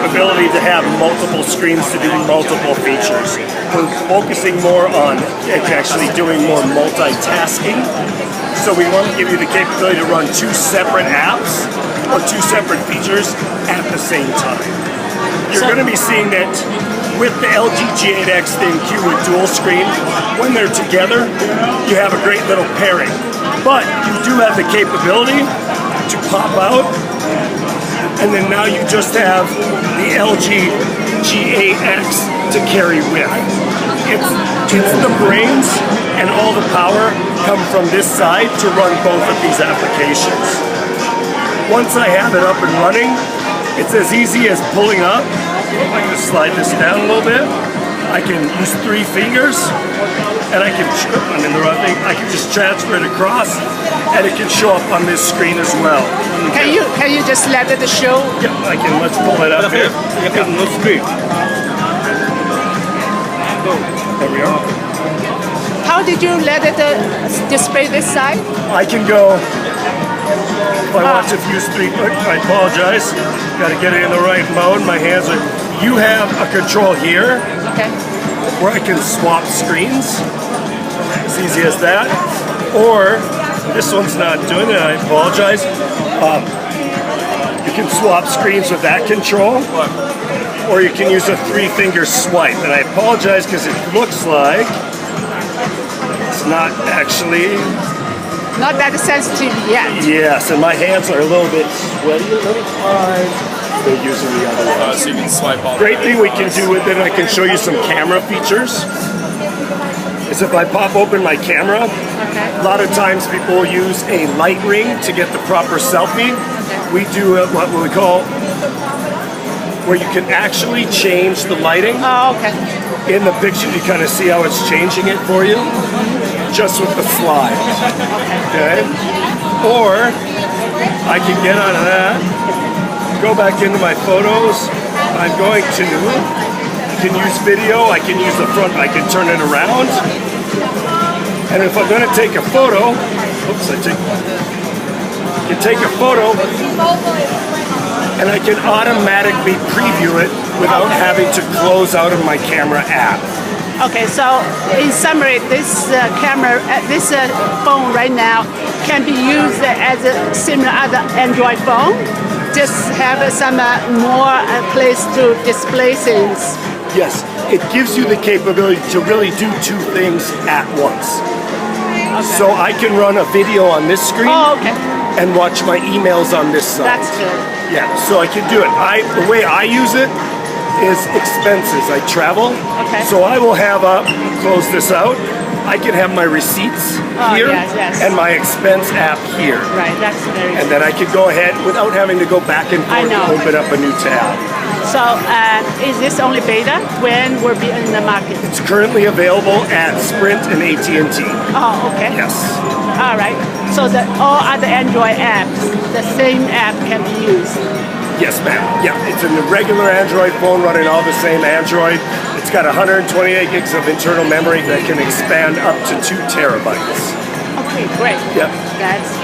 capability to have multiple screens to do multiple features. We're focusing more on actually doing more multitasking. So we want to give you the capability to run two separate apps or two separate features at the same time. You're going to be seeing that with the LG G8X ThinQ with dual screen, when they're together, you have a great little pairing. But you do have the capability to pop out, and then now you just have the LG G8X to carry with. It's the brains and all the power come from this side to run both of these applications. Once I have it up and running, it's as easy as pulling up. I can just slide this down a little bit. I can use 3 fingers, and I can just transfer it across, and it can show up on this screen as well. Can you just let it show? Yeah, I can. Let's pull it up here. No screen. There we are. How did you let it display this side? I can go. If I want to use 3, I apologize. Got to get it in the right mode. My hands are. You have a control here, okay, where I can swap screens. As easy as that. Or this one's not doing it. I apologize. You can swap screens with that control, or you can use a 3-finger swipe. And I apologize because it looks like it's not actually. Not that sensitive yet. Yes, and my hands are a little bit sweaty. Let me try. They're using the other one. So you can swipe all. Great thing we can do with it, I can show you some camera features, is if I pop open my camera, a lot of times people use a light ring to get the proper selfie. We do what we call, where you can actually change the lighting. Oh, okay. In the picture, you kind of see how it's changing it for you, just with the slide. Okay? Or, I can get out of that, go back into my photos. I'm going to, I can use video, I can use the front, I can turn it around. And if I'm going to take a photo, oops, I can take a photo, and I can automatically preview it without having to close out of my camera app. Okay, so in summary, this this phone right now can be used as a similar other Android phone. Just have some more place to display things. Yes, it gives you the capability to really do 2 things at once. Okay. So I can run a video on this screen and watch my emails on this side. That's good. Yeah, so I can do it. The way I use it is expenses. I travel, so I will have close this out. I can have my receipts here and my expense app here. Right, that's very good. And then I can go ahead without having to go back and forth to open up a new tab. So is this only beta? When will be in the market? It's currently available at Sprint and AT&T. Oh, okay. Yes. All right. So all other Android apps, the same app can be used? Yes, ma'am. Yeah, it's in the regular Android phone running all the same Android. It's got 128 gigs of internal memory that can expand up to 2 terabytes. Okay, great. Yep. That's